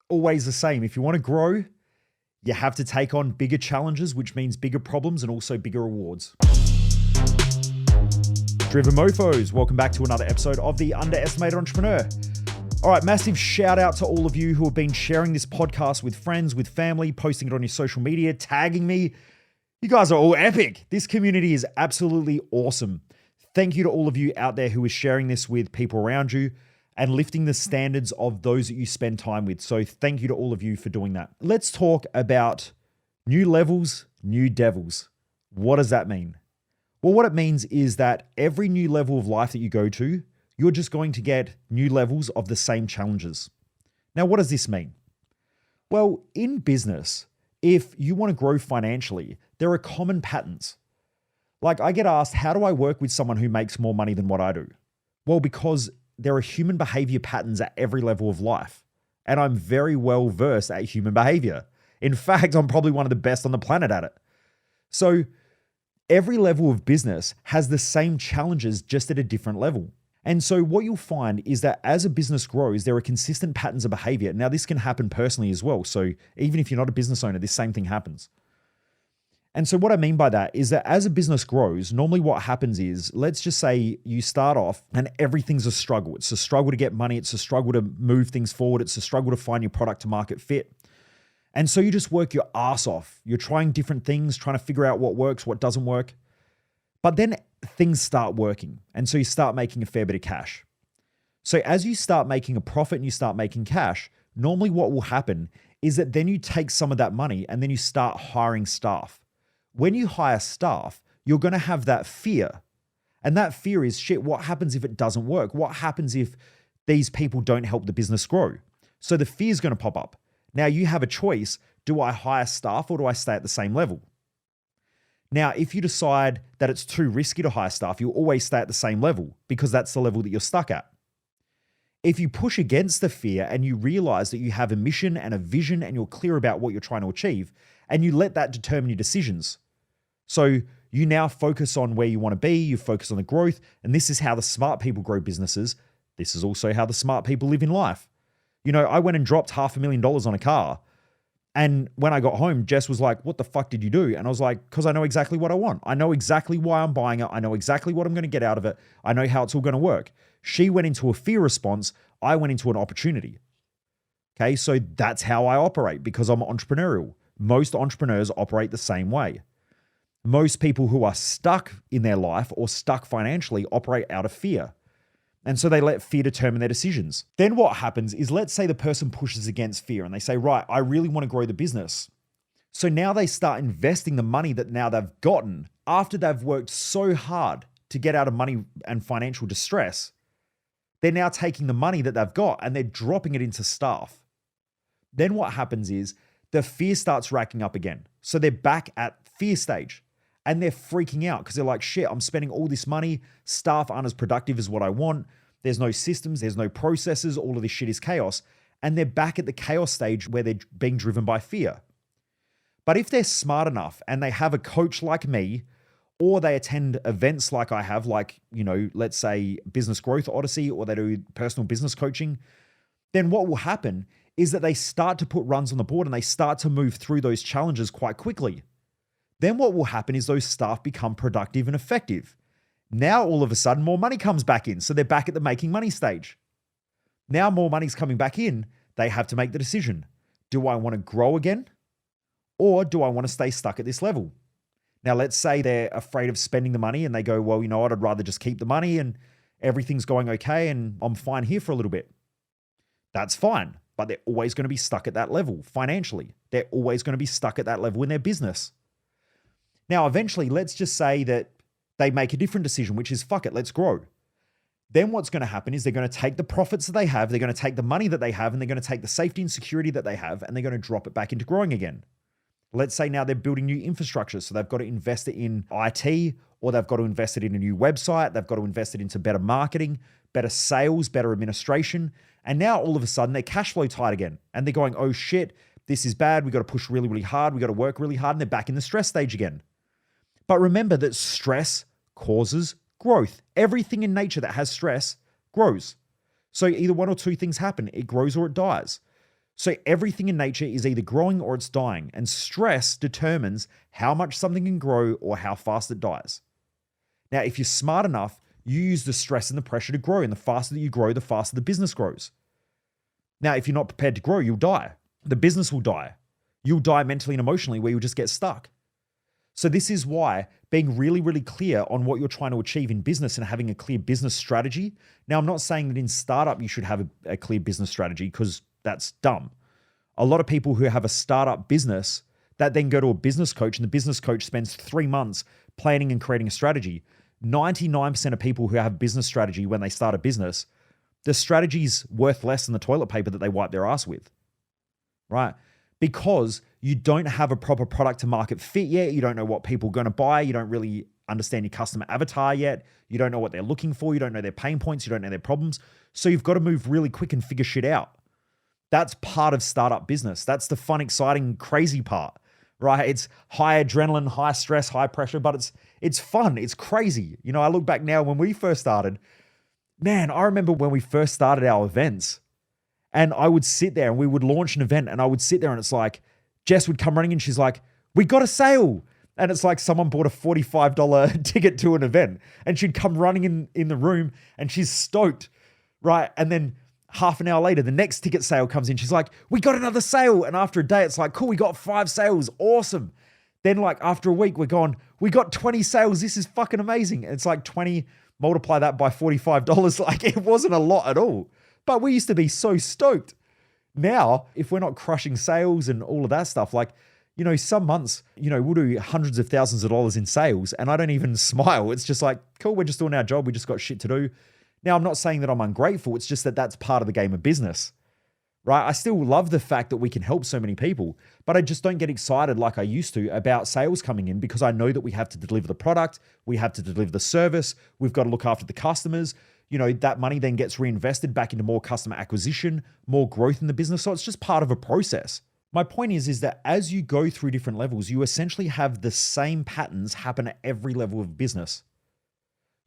always the same. If you want to grow, you have to take on bigger challenges, which means bigger problems and also bigger rewards. Driven Mofos, welcome back to another episode of The Underestimated Entrepreneur. All right, massive shout out to all of you who have been sharing this podcast with friends, with family, posting it on your social media, tagging me. You guys are all epic. This community is absolutely awesome. Thank you to all of you out there who are sharing this with people around you and lifting the standards of those that you spend time with. So thank you to all of you for doing that. Let's talk about new levels, new devils. What does that mean? Well, what it means is that every new level of life that you go to, you're just going to get new levels of the same challenges. Now, what does this mean? Well, in business, if you want to grow financially, there are common patterns. Like I get asked, how do I work with someone who makes more money than what I do? Well, because there are human behavior patterns at every level of life. And I'm very well versed at human behavior. In fact, I'm probably one of the best on the planet at it. So every level of business has the same challenges, just at a different level. And so what you'll find is that as a business grows, there are consistent patterns of behavior. Now, this can happen personally as well. So even if you're not a business owner, this same thing happens. And so what I mean by that is that as a business grows, normally what happens is, let's just say you start off and everything's a struggle. It's a struggle to get money. It's a struggle to move things forward. It's a struggle to find your product to market fit. And so you just work your ass off. You're trying different things, trying to figure out what works, what doesn't work. But then things start working. And so you start making a fair bit of cash. So as you start making a profit and you start making cash, normally what will happen is that then you take some of that money and then you start hiring staff. When you hire staff, you're going to have that fear. And that fear is, shit, what happens if it doesn't work? What happens if these people don't help the business grow? So the fear is going to pop up. Now you have a choice. Do I hire staff or do I stay at the same level? Now, if you decide that it's too risky to hire staff, you'll always stay at the same level because that's the level that you're stuck at. If you push against the fear and you realize that you have a mission and a vision and you're clear about what you're trying to achieve, and you let that determine your decisions. So you now focus on where you want to be, you focus on the growth, and this is how the smart people grow businesses. This is also how the smart people live in life. You know, I went and dropped $500,000 on a car. And when I got home, Jess was like, what the fuck did you do? And I was like, because I know exactly what I want. I know exactly why I'm buying it. I know exactly what I'm going to get out of it. I know how it's all going to work. She went into a fear response. I went into an opportunity. Okay, so that's how I operate because I'm entrepreneurial. Most entrepreneurs operate the same way. Most people who are stuck in their life or stuck financially operate out of fear. And so they let fear determine their decisions. Then what happens is, let's say the person pushes against fear and they say, right, I really want to grow the business. So now they start investing the money that now they've gotten after they've worked so hard to get out of money and financial distress. They're now taking the money that they've got and they're dropping it into staff. Then what happens is the fear starts racking up again. So they're back at fear stage. And they're freaking out because they're like, shit, I'm spending all this money. Staff aren't as productive as what I want. There's no systems. There's no processes. All of this shit is chaos. And they're back at the chaos stage where they're being driven by fear. But if they're smart enough and they have a coach like me, or they attend events like I have, like, you know, let's say Business Growth Odyssey, or they do personal business coaching, then what will happen is that they start to put runs on the board and they start to move through those challenges quite quickly. Then what will happen is those staff become productive and effective. Now, all of a sudden, more money comes back in. So they're back at the making money stage. Now more money's coming back in. They have to make the decision. Do I want to grow again? Or do I want to stay stuck at this level? Now, let's say they're afraid of spending the money and they go, well, you know what? I'd rather just keep the money and everything's going okay and I'm fine here for a little bit. That's fine. But they're always going to be stuck at that level financially. They're always going to be stuck at that level in their business. Now, eventually, let's just say that they make a different decision, which is, fuck it, let's grow. Then what's going to happen is they're going to take the profits that they have, they're going to take the money that they have, and they're going to take the safety and security that they have, and they're going to drop it back into growing again. Let's say now they're building new infrastructure, so they've got to invest it in IT, or they've got to invest it in a new website, they've got to invest it into better marketing, better sales, better administration, and now all of a sudden they're cash flow tight again, and they're going, oh shit, this is bad, we got to push really, really hard, we got to work really hard, and they're back in the stress stage again. But remember that stress causes growth. Everything in nature that has stress grows. So either one or two things happen. It grows or it dies. So everything in nature is either growing or it's dying, and stress determines how much something can grow or how fast it dies. Now, if you're smart enough, you use the stress and the pressure to grow, and the faster that you grow, the faster the business grows. Now, if you're not prepared to grow, you'll die. The business will die. You'll die mentally and emotionally, where you'll just get stuck. So this is why being really, really clear on what you're trying to achieve in business and having a clear business strategy. Now, I'm not saying that in startup you should have a clear business strategy, because that's dumb. A lot of people who have a startup business that then go to a business coach, and the business coach spends 3 months planning and creating a strategy. 99% of people who have business strategy when they start a business, the strategy's worth less than the toilet paper that they wipe their ass with, right? Because you don't have a proper product to market fit yet. You don't know what people are going to buy. You don't really understand your customer avatar yet. You don't know what they're looking for. You don't know their pain points. You don't know their problems. So you've got to move really quick and figure shit out. That's part of startup business. That's the fun, exciting, crazy part, right? It's high adrenaline, high stress, high pressure, but it's fun. It's crazy. You know, I look back now when we first started, man, I remember when we first started our events, and I would sit there and we would launch an event, and I would sit there and it's like, Jess would come running and she's like, we got a sale. And it's like someone bought a $45 ticket to an event, and she'd come running in the room and she's stoked, right? And then half an hour later, the next ticket sale comes in. She's like, we got another sale. And after a day, it's like, cool, we got 5 sales. Awesome. Then like after a week, we're gone, we got 20 sales. This is fucking amazing. And it's like 20, multiply that by $45. Like, it wasn't a lot at all. But we used to be so stoked. Now, if we're not crushing sales and all of that stuff, like, you know, some months, you know, we'll do hundreds of thousands of dollars in sales, and I don't even smile. It's just like, cool, we're just doing our job. We just got shit to do. Now, I'm not saying that I'm ungrateful. It's just that that's part of the game of business, right? I still love the fact that we can help so many people, but I just don't get excited like I used to about sales coming in, because I know that we have to deliver the product. We have to deliver the service. We've got to look after the customers. You know, that money then gets reinvested back into more customer acquisition, more growth in the business. So it's just part of a process. My point is that as you go through different levels, you essentially have the same patterns happen at every level of business.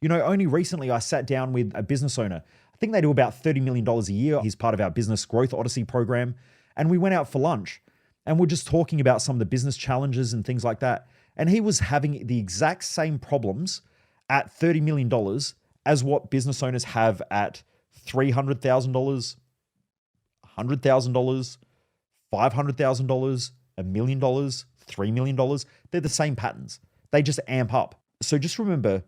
You know, only recently I sat down with a business owner. I think they do about $30 million a year. He's part of our Business Growth Odyssey program. And we went out for lunch, and we're just talking about some of the business challenges and things like that. And he was having the exact same problems at $30 million as what business owners have at $300,000, $100,000, $500,000, $1 million, $3 million. They're the same patterns. They just amp up. So just remember,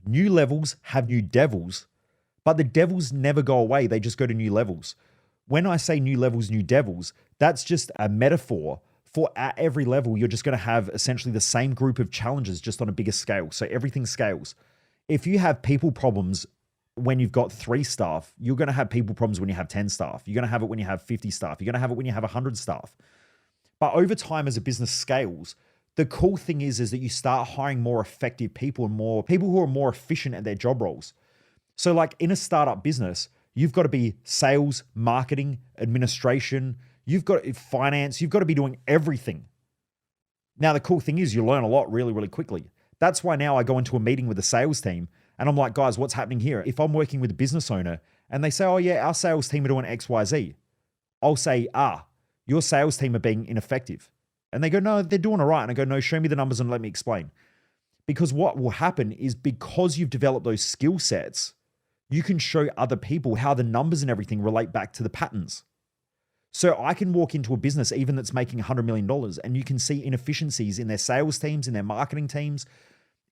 new levels have new devils, but the devils never go away. They just go to new levels. When I say new levels, new devils, that's just a metaphor for at every level, you're just going to have essentially the same group of challenges, just on a bigger scale. So everything scales. If you have people problems when you've got 3 staff, you're going to have people problems when you have 10 staff. You're going to have it when you have 50 staff. You're going to have it when you have 100 staff. But over time, as a business scales, the cool thing is that you start hiring more effective people and more people who are more efficient at their job roles. So like in a startup business, you've got to be sales, marketing, administration, you've got finance, you've got to be doing everything. Now, the cool thing is you learn a lot really, really quickly. That's why now I go into a meeting with the sales team and I'm like, guys, what's happening here? If I'm working with a business owner and they say, oh yeah, our sales team are doing X, Y, Z, I'll say, your sales team are being ineffective. And they go, no, they're doing all right. And I go, no, show me the numbers and let me explain. Because what will happen is, because you've developed those skill sets, you can show other people how the numbers and everything relate back to the patterns. So I can walk into a business, even that's making $100 million, and you can see inefficiencies in their sales teams, in their marketing teams,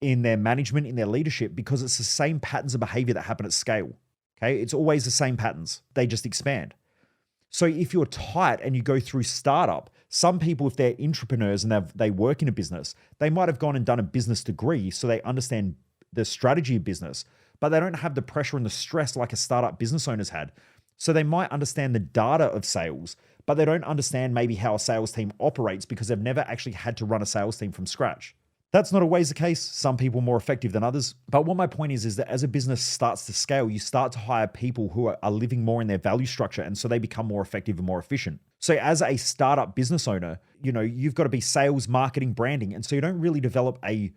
in their management, in their leadership, because it's the same patterns of behavior that happen at scale. Okay. It's always the same patterns. They just expand. So if you're tight and you go through startup, some people, if they're entrepreneurs and they work in a business, they might have gone and done a business degree, so they understand the strategy of business, but they don't have the pressure and the stress like a startup business owner's had. So they might understand the data of sales, but they don't understand maybe how a sales team operates, because they've never actually had to run a sales team from scratch. That's not always the case. Some people are more effective than others. But what my point is that as a business starts to scale, you start to hire people who are living more in their value structure. And so they become more effective and more efficient. So as a startup business owner, you've got to be sales, marketing, branding. And so you don't really develop a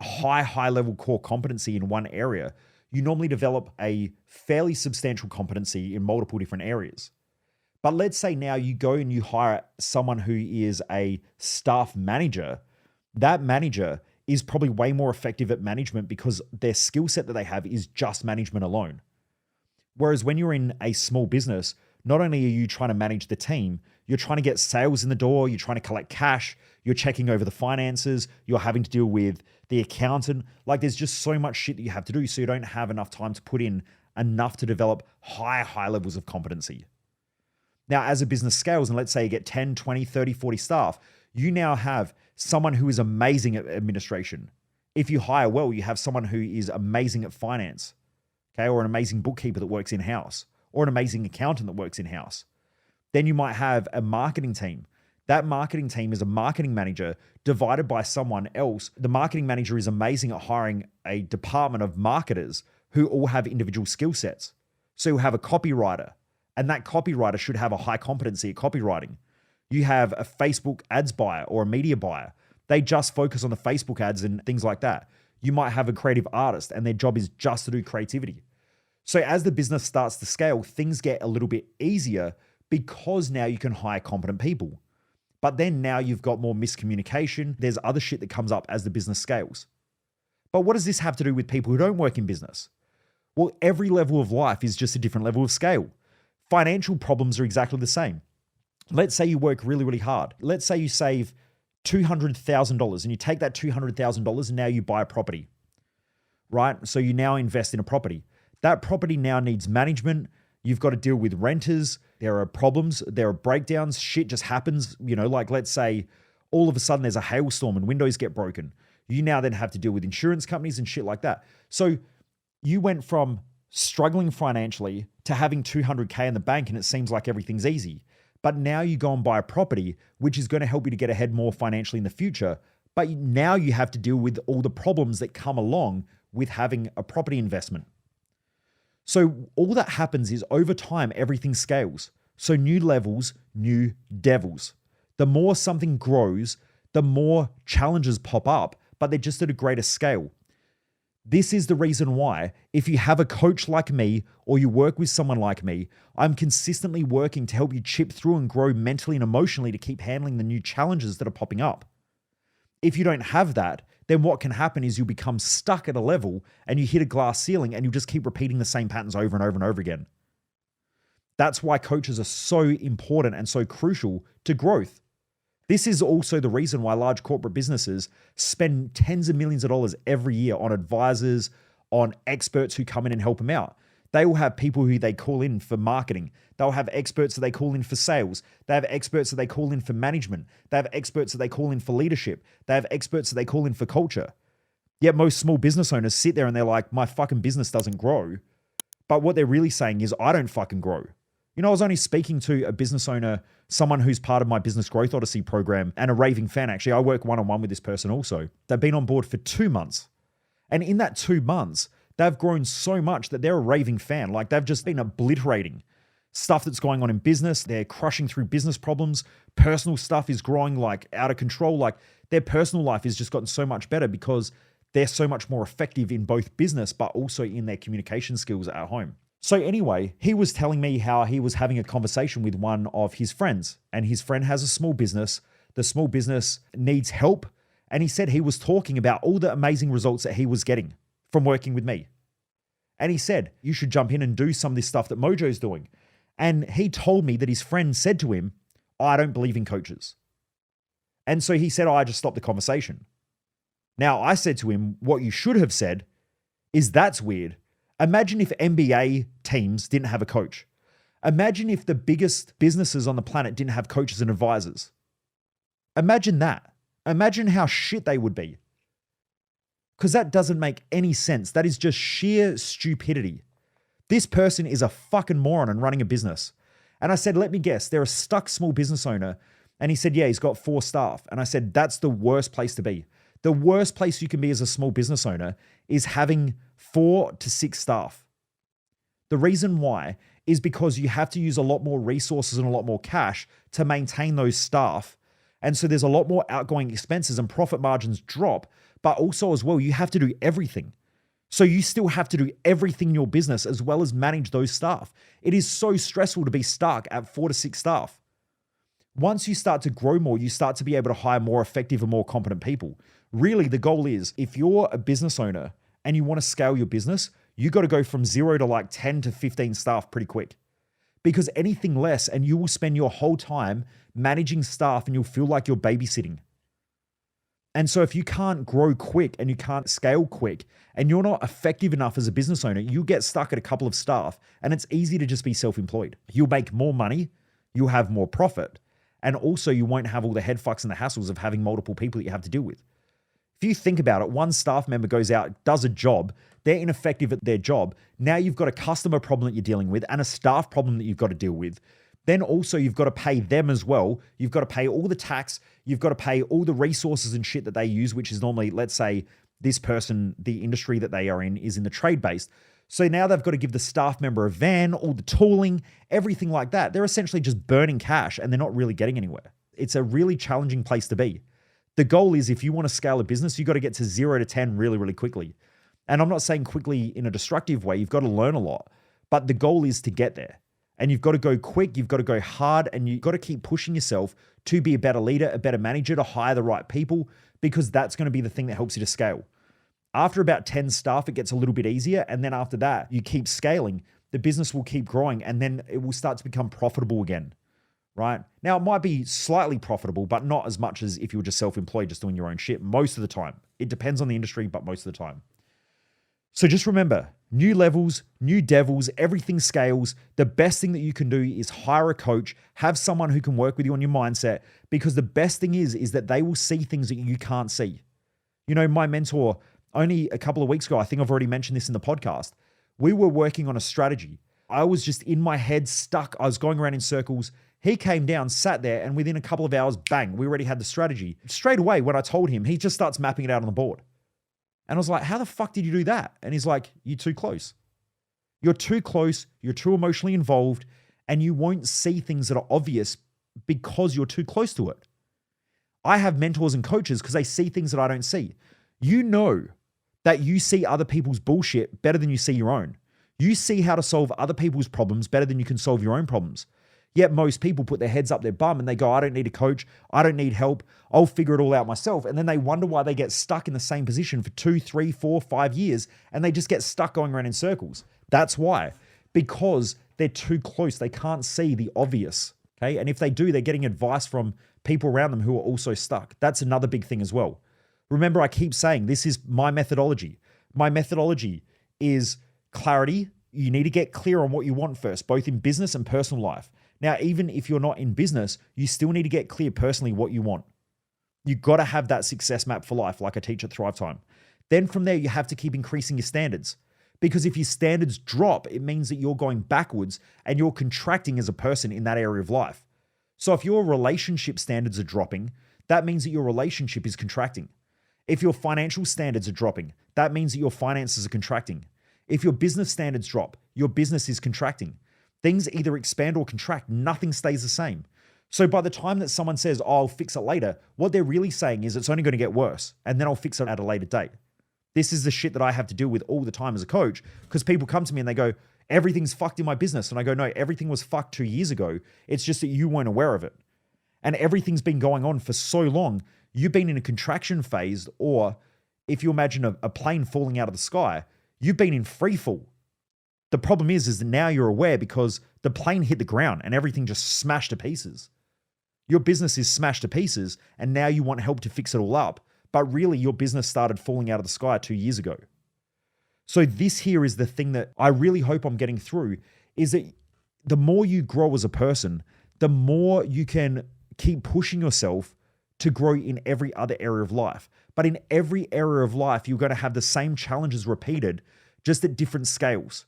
high level core competency in one area. You normally develop a fairly substantial competency in multiple different areas. But let's say now you go and you hire someone who is a staff manager. That manager is probably way more effective at management because their skill set that they have is just management alone. Whereas when you're in a small business, not only are you trying to manage the team, you're trying to get sales in the door, you're trying to collect cash, you're checking over the finances, you're having to deal with the accountant. Like there's just so much shit that you have to do. So you don't have enough time to put in enough to develop high levels of competency. Now, as a business scales, and let's say you get 10, 20, 30, 40 staff, you now have someone who is amazing at administration. If you hire well, you have someone who is amazing at finance, okay, or an amazing bookkeeper that works in-house, or an amazing accountant that works in-house. Then you might have a marketing team. That marketing team is a marketing manager divided by someone else. The marketing manager is amazing at hiring a department of marketers who all have individual skill sets. So you have a copywriter, and that copywriter should have a high competency at copywriting. You have a Facebook ads buyer or a media buyer. They just focus on the Facebook ads and things like that. You might have a creative artist and their job is just to do creativity. So as the business starts to scale, things get a little bit easier because now you can hire competent people. But then now you've got more miscommunication. There's other shit that comes up as the business scales. But what does this have to do with people who don't work in business? Well, every level of life is just a different level of scale. Financial problems are exactly the same. Let's say you work really hard. Let's say you save $200,000 and you take that $200,000 and now you buy a property, right? So you now invest in a property. That property now needs management. You've got to deal with renters. There are problems. There are breakdowns. Shit just happens. Like let's say all of a sudden there's a hailstorm and windows get broken. You now then have to deal with insurance companies and shit like that. So you went from struggling financially to having 200K in the bank and it seems like everything's easy. But now you go and buy a property, which is going to help you to get ahead more financially in the future. But now you have to deal with all the problems that come along with having a property investment. So all that happens is over time, everything scales. So new levels, new devils. The more something grows, the more challenges pop up, but they're just at a greater scale. This is the reason why, if you have a coach like me or you work with someone like me, I'm consistently working to help you chip through and grow mentally and emotionally to keep handling the new challenges that are popping up. If you don't have that, then what can happen is you'll become stuck at a level and you hit a glass ceiling and you'll just keep repeating the same patterns over and over and over again. That's why coaches are so important and so crucial to growth. This is also the reason why large corporate businesses spend tens of millions of dollars every year on advisors, on experts who come in and help them out. They will have people who they call in for marketing. They'll have experts that they call in for sales. They have experts that they call in for management. They have experts that they call in for leadership. They have experts that they call in for culture. Yet most small business owners sit there and they're like, my fucking business doesn't grow. But what they're really saying is, I don't fucking grow. I was only speaking to a business owner, someone who's part of my Business Growth Odyssey program and a raving fan. Actually, I work one-on-one with this person also. They've been on board for 2 months. And in that 2 months, they've grown so much that they're a raving fan. Like they've just been obliterating stuff that's going on in business. They're crushing through business problems. Personal stuff is growing like out of control. Like their personal life has just gotten so much better because they're so much more effective in both business, but also in their communication skills at home. So anyway, he was telling me how he was having a conversation with one of his friends, and his friend has a small business. The small business needs help. And he said he was talking about all the amazing results that he was getting from working with me. And he said, you should jump in and do some of this stuff that Mojo's doing. And he told me that his friend said to him, I don't believe in coaches. And so he said, I just stopped the conversation. Now I said to him, what you should have said is that's weird. Imagine if NBA teams didn't have a coach. Imagine if the biggest businesses on the planet didn't have coaches and advisors. Imagine that. Imagine how shit they would be. Because that doesn't make any sense. That is just sheer stupidity. This person is a fucking moron and running a business. And I said, let me guess, they're a stuck small business owner. And he said, yeah, he's got 4 staff. And I said, that's the worst place to be. The worst place you can be as a small business owner is having 4 to 6 staff. The reason why is because you have to use a lot more resources and a lot more cash to maintain those staff. And so there's a lot more outgoing expenses and profit margins drop, but also as well, you have to do everything. So you still have to do everything in your business as well as manage those staff. It is so stressful to be stuck at 4 to 6 staff. Once you start to grow more, you start to be able to hire more effective and more competent people. Really, the goal is if you're a business owner and you want to scale your business, you got to go from 0 to like 10 to 15 staff pretty quick. Because anything less and you will spend your whole time managing staff and you'll feel like you're babysitting. And so if you can't grow quick and you can't scale quick and you're not effective enough as a business owner, you get stuck at a couple of staff and it's easy to just be self-employed. You'll make more money, you'll have more profit, and also you won't have all the head fucks and the hassles of having multiple people that you have to deal with. If you think about it, one staff member goes out, does a job, they're ineffective at their job. Now you've got a customer problem that you're dealing with and a staff problem that you've got to deal with. Then also you've got to pay them as well. You've got to pay all the tax. You've got to pay all the resources and shit that they use, which is normally, let's say this person, the industry that they are in is in the trade-based. So now they've got to give the staff member a van, all the tooling, everything like that. They're essentially just burning cash and they're not really getting anywhere. It's a really challenging place to be. The goal is if you want to scale a business, you've got to get to 0 to 10 really, really quickly. And I'm not saying quickly in a destructive way. You've got to learn a lot, but the goal is to get there. And you've got to go quick, you've got to go hard, and you've got to keep pushing yourself to be a better leader, a better manager, to hire the right people, because that's going to be the thing that helps you to scale. After about 10 staff, it gets a little bit easier. And then after that, you keep scaling. The business will keep growing and then it will start to become profitable again, right? Now, it might be slightly profitable, but not as much as if you were just self-employed, just doing your own shit most of the time. It depends on the industry, but most of the time. So just remember, new levels, new devils, everything scales. The best thing that you can do is hire a coach, have someone who can work with you on your mindset, because the best thing is that they will see things that you can't see. You know, my mentor, only a couple of weeks ago, I think I've already mentioned this in the podcast, we were working on a strategy. I was just in my head stuck. I was going around in circles. He came down, sat there, and within a couple of hours, bang, we already had the strategy. Straight away, when I told him, he just starts mapping it out on the board. And I was like, how the fuck did you do that? And he's like, you're too close. You're too close, you're too emotionally involved, and you won't see things that are obvious because you're too close to it. I have mentors and coaches because they see things that I don't see. You know that you see other people's bullshit better than you see your own. You see how to solve other people's problems better than you can solve your own problems. Yet most people put their heads up their bum and they go, I don't need a coach. I don't need help. I'll figure it all out myself. And then they wonder why they get stuck in the same position for 2, 3, 4, 5 years. And they just get stuck going around in circles. That's why. Because they're too close. They can't see the obvious. Okay. And if they do, they're getting advice from people around them who are also stuck. That's another big thing as well. Remember, I keep saying this is my methodology. My methodology is clarity. You need to get clear on what you want first, both in business and personal life. Now, even if you're not in business, you still need to get clear personally what you want. You've got to have that success map for life, like I teach at Thrive Time. Then from there, you have to keep increasing your standards. Because if your standards drop, it means that you're going backwards and you're contracting as a person in that area of life. So if your relationship standards are dropping, that means that your relationship is contracting. If your financial standards are dropping, that means that your finances are contracting. If your business standards drop, your business is contracting. Things either expand or contract. Nothing stays the same. So by the time that someone says, oh, I'll fix it later, what they're really saying is it's only going to get worse and then I'll fix it at a later date. This is the shit that I have to deal with all the time as a coach, because people come to me and they go, everything's fucked in my business. And I go, no, everything was fucked 2 years ago. It's just that you weren't aware of it. And everything's been going on for so long. You've been in a contraction phase, or if you imagine a plane falling out of the sky, you've been in free fall. The problem is that now you're aware because the plane hit the ground and everything just smashed to pieces. Your business is smashed to pieces and now you want help to fix it all up. But really your business started falling out of the sky 2 years ago. So this here is the thing that I really hope I'm getting through, is that the more you grow as a person, the more you can keep pushing yourself to grow in every other area of life. But in every area of life, you're going to have the same challenges repeated, just at different scales.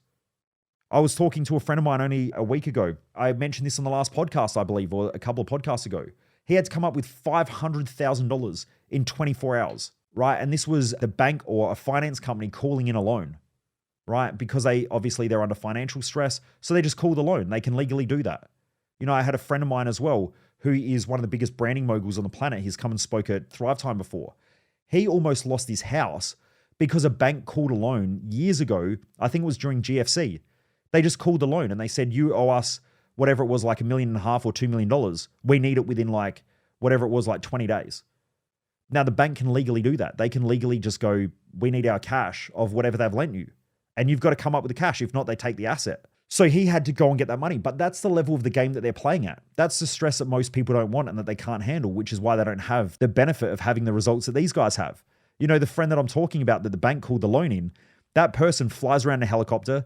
I was talking to a friend of mine only a week ago. I mentioned this on the last podcast, I believe, or a couple of podcasts ago. He had to come up with $500,000 in 24 hours, right? And this was the bank or a finance company calling in a loan, right? Because they're under financial stress. So they just call the loan. They can legally do that. You know, I had a friend of mine as well, who is one of the biggest branding moguls on the planet. He's come and spoke at Thrive Time before. He almost lost his house because a bank called a loan years ago. I think it was during GFC. They just called the loan and they said, you owe us whatever it was, like $1.5 million or $2 million. We need it within like whatever it was, like 20 days. Now the bank can legally do that. They can legally just go, we need our cash of whatever they've lent you. And you've got to come up with the cash. If not, they take the asset. So he had to go and get that money. But that's the level of the game that they're playing at. That's the stress that most people don't want and that they can't handle, which is why they don't have the benefit of having the results that these guys have. You know, the friend that I'm talking about that the bank called the loan in, that person flies around in a helicopter.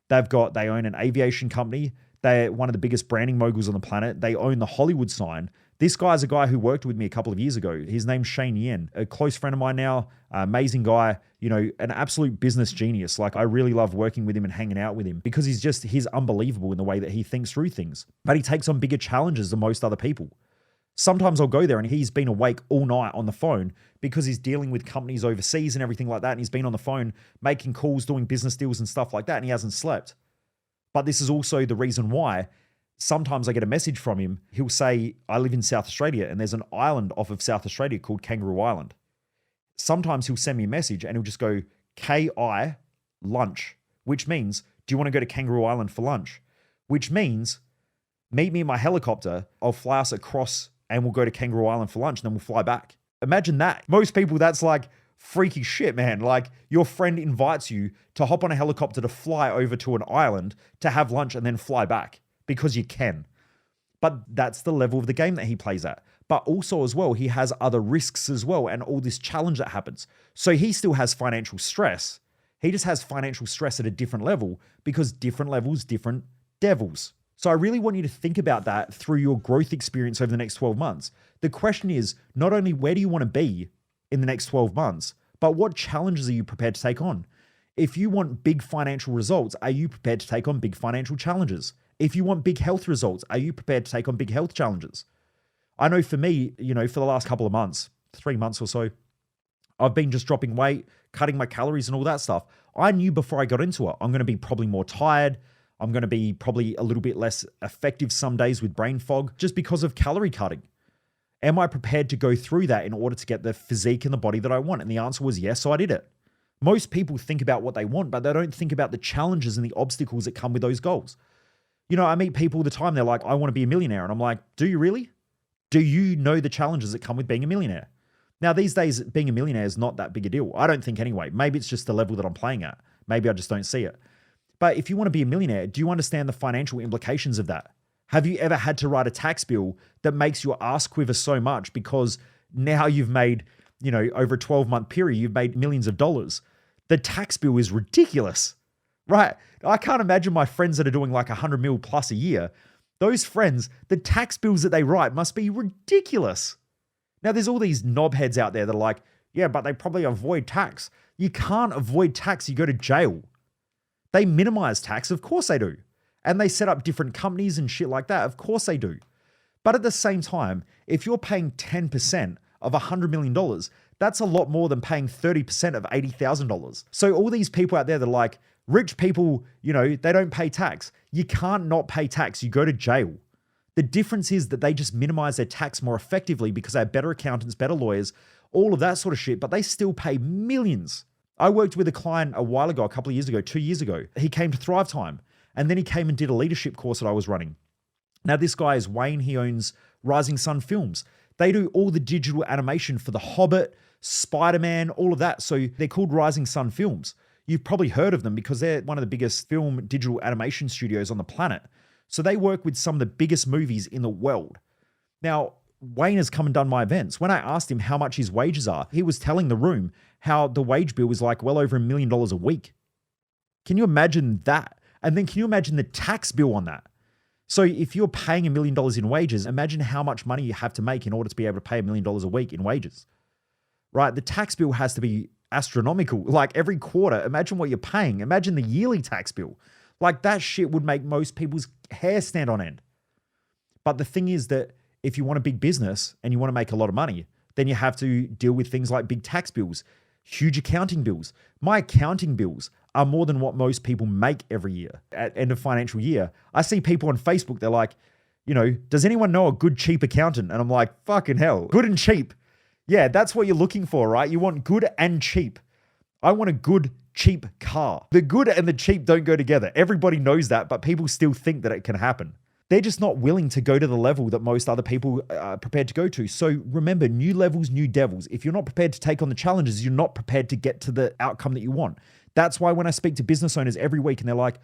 They own an aviation company. They're one of the biggest branding moguls on the planet. They own the Hollywood sign. This guy's a guy who worked with me a couple of years ago. His name's Shane Yen, a close friend of mine now, amazing guy, you know, an absolute business genius. Like I really love working with him and hanging out with him because he's unbelievable in the way that he thinks through things. But he takes on bigger challenges than most other people. Sometimes I'll go there and he's been awake all night on the phone because he's dealing with companies overseas and everything like that. And he's been on the phone making calls, doing business deals and stuff like that. And he hasn't slept. But this is also the reason why sometimes I get a message from him. He'll say, I live in South Australia and there's an island off of South Australia called Kangaroo Island. Sometimes he'll send me a message and he'll just go, KI lunch, which means, do you want to go to Kangaroo Island for lunch? Which means, meet me in my helicopter. I'll fly us across and we'll go to Kangaroo Island for lunch and then we'll fly back. Imagine that. Most people, that's like freaky shit, man. Like your friend invites you to hop on a helicopter to fly over to an island to have lunch and then fly back because you can. But that's the level of the game that he plays at. But also as well, he has other risks as well and all this challenge that happens. So he still has financial stress. He just has financial stress at a different level because different levels, different devils. So I really want you to think about that through your growth experience over the next 12 months. The question is not only where do you want to be in the next 12 months, but what challenges are you prepared to take on? If you want big financial results, are you prepared to take on big financial challenges? If you want big health results, are you prepared to take on big health challenges? I know for me, you know, for the last couple of months, 3 months or so, I've been just dropping weight, cutting my calories and all that stuff. I knew before I got into it, I'm going to be probably more tired. I'm going to be probably a little bit less effective some days with brain fog just because of calorie cutting. Am I prepared to go through that in order to get the physique and the body that I want? And the answer was yes, so I did it. Most people think about what they want, but they don't think about the challenges and the obstacles that come with those goals. You know, I meet people all the time. They're like, I want to be a millionaire. And I'm like, do you really? Do you know the challenges that come with being a millionaire? Now, these days, being a millionaire is not that big a deal. I don't think anyway. Maybe it's just the level that I'm playing at. Maybe I just don't see it. But if you want to be a millionaire, do you understand the financial implications of that? Have you ever had to write a tax bill that makes your ass quiver so much because now you've made, you know, over a 12-month period, you've made millions of dollars. The tax bill is ridiculous, right? I can't imagine my friends that are doing like 100 mil plus a year. Those friends, the tax bills that they write must be ridiculous. Now, there's all these knobheads out there that are like, yeah, but they probably avoid tax. You can't avoid tax. You go to jail. They minimize tax. Of course they do. And they set up different companies and shit like that. Of course they do. But at the same time, if you're paying 10% of $100 million, that's a lot more than paying 30% of $80,000. So all these people out there that are like, rich people, you know, they don't pay tax. You can't not pay tax. You go to jail. The difference is that they just minimize their tax more effectively because they have better accountants, better lawyers, all of that sort of shit, but they still pay millions. I worked with a client a while ago, a couple of years ago, 2 years ago. He came to Thrive Time and then he came and did a leadership course that I was running. Now, this guy is Wayne. He owns Rising Sun Films. They do all the digital animation for The Hobbit, Spider-Man, all of that. So they're called Rising Sun Films. You've probably heard of them because they're one of the biggest film digital animation studios on the planet. So they work with some of the biggest movies in the world. Now, Wayne has come and done my events. When I asked him how much his wages are, he was telling the room how the wage bill is like well over $1 million a week. Can you imagine that? And then can you imagine the tax bill on that? So if you're paying $1 million in wages, imagine how much money you have to make in order to be able to pay $1 million a week in wages, right? The tax bill has to be astronomical. Like every quarter, imagine what you're paying. Imagine the yearly tax bill. Like that shit would make most people's hair stand on end. But the thing is that if you want a big business and you want to make a lot of money, then you have to deal with things like big tax bills, huge accounting bills. My accounting bills are more than what most people make every year at end of financial year. I see people on Facebook, they're like, you know, does anyone know a good, cheap accountant? And I'm like, fucking hell, good and cheap. Yeah, that's what you're looking for, right? You want good and cheap. I want a good, cheap car. The good and the cheap don't go together. Everybody knows that, but people still think that it can happen. They're just not willing to go to the level that most other people are prepared to go to. So remember, new levels, new devils. If you're not prepared to take on the challenges, you're not prepared to get to the outcome that you want. That's why when I speak to business owners every week and they're like,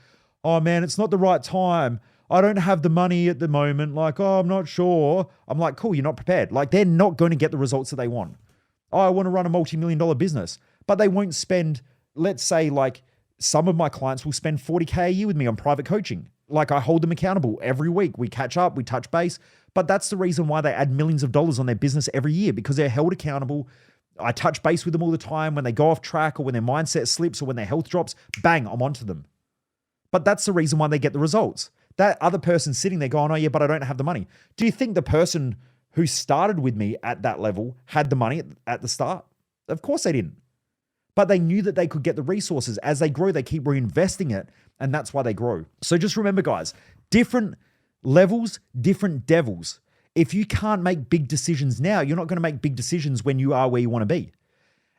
oh man, it's not the right time. I don't have the money at the moment. Like, oh, I'm not sure. I'm like, cool, you're not prepared. Like, they're not going to get the results that they want. Oh, I want to run a multi-million-dollar business, but they won't spend, let's say, like some of my clients will spend 40K a year with me on private coaching. Like, I hold them accountable every week. We catch up, we touch base, but that's the reason why they add millions of dollars on their business every year, because they're held accountable. I touch base with them all the time. When they go off track or when their mindset slips or when their health drops, bang, I'm onto them. But that's the reason why they get the results. That other person sitting there going, oh yeah, but I don't have the money. Do you think the person who started with me at that level had the money at the start? Of course they didn't. But they knew that they could get the resources. As they grow, they keep reinvesting it, and that's why they grow. So just remember, guys, different levels, different devils. If you can't make big decisions now, you're not going to make big decisions when you are where you want to be.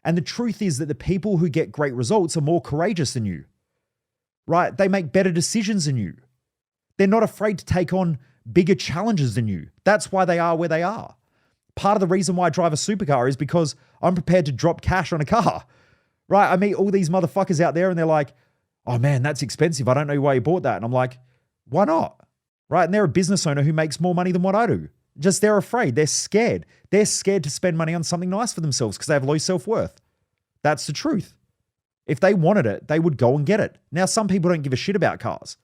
And the truth is that the people who get great results are more courageous than you, right? They make better decisions than you. They're not afraid to take on bigger challenges than you. That's why they are where they are. Part of the reason why I drive a supercar is because I'm prepared to drop cash on a car, right? I meet all these motherfuckers out there and they're like, oh man, that's expensive. I don't know why you bought that. And I'm like, why not? Right? And they're a business owner who makes more money than what I do. Just they're afraid. They're scared. They're scared to spend money on something nice for themselves because they have low self-worth. That's the truth. If they wanted it, they would go and get it. Now, some people don't give a shit about cars.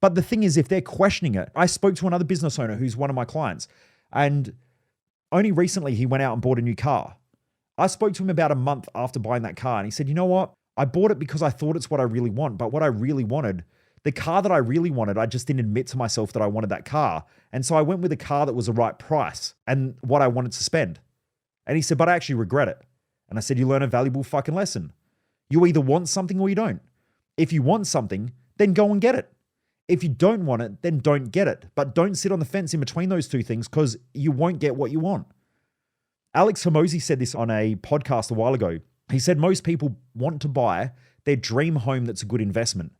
But the thing is, if they're questioning it, I spoke to another business owner who's one of my clients, and only recently he went out and bought a new car. I spoke to him about a month after buying that car, and he said, you know what? I bought it because I thought it's what I really want, but what I really wanted, the car that I really wanted, I just didn't admit to myself that I wanted that car. And so I went with a car that was the right price and what I wanted to spend. And he said, but I actually regret it. And I said, you learn a valuable fucking lesson. You either want something or you don't. If you want something, then go and get it. If you don't want it, then don't get it. But don't sit on the fence in between those two things because you won't get what you want. Alex Hormozi said this on a podcast a while ago. He said most people want to buy their dream home that's a good investment.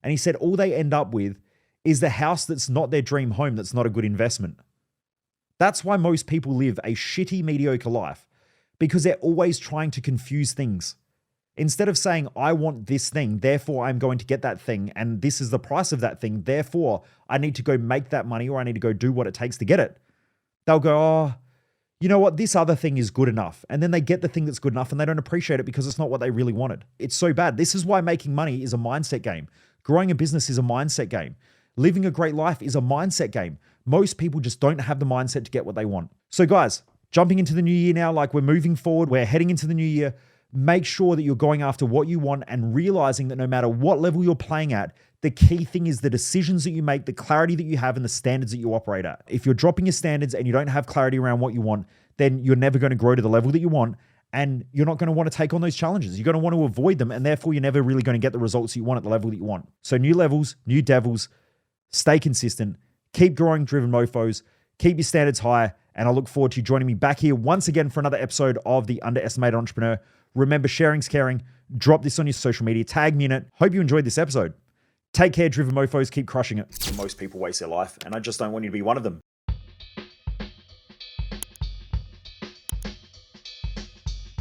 And he said all they end up with is the house that's not their dream home that's not a good investment. That's why most people live a shitty, mediocre life, because they're always trying to confuse things. Instead of saying, I want this thing, therefore I'm going to get that thing, and this is the price of that thing, therefore I need to go make that money or I need to go do what it takes to get it. They'll go, oh, you know what, this other thing is good enough. And then they get the thing that's good enough and they don't appreciate it because it's not what they really wanted. It's so bad. This is why making money is a mindset game. Growing a business is a mindset game. Living a great life is a mindset game. Most people just don't have the mindset to get what they want. So guys, jumping into the new year now, like we're moving forward, we're heading into the new year. Make sure that you're going after what you want and realizing that no matter what level you're playing at, the key thing is the decisions that you make, the clarity that you have, and the standards that you operate at. If you're dropping your standards and you don't have clarity around what you want, then you're never going to grow to the level that you want, and you're not going to want to take on those challenges. You're going to want to avoid them, and therefore you're never really going to get the results you want at the level that you want. So new levels, new devils, stay consistent, keep growing driven mofos, keep your standards high, and I look forward to you joining me back here once again for another episode of The Underestimated Entrepreneur. Remember, sharing's caring. Drop this on your social media. Tag me in it. Hope you enjoyed this episode. Take care, driven mofos. Keep crushing it. Most people waste their life, and I just don't want you to be one of them.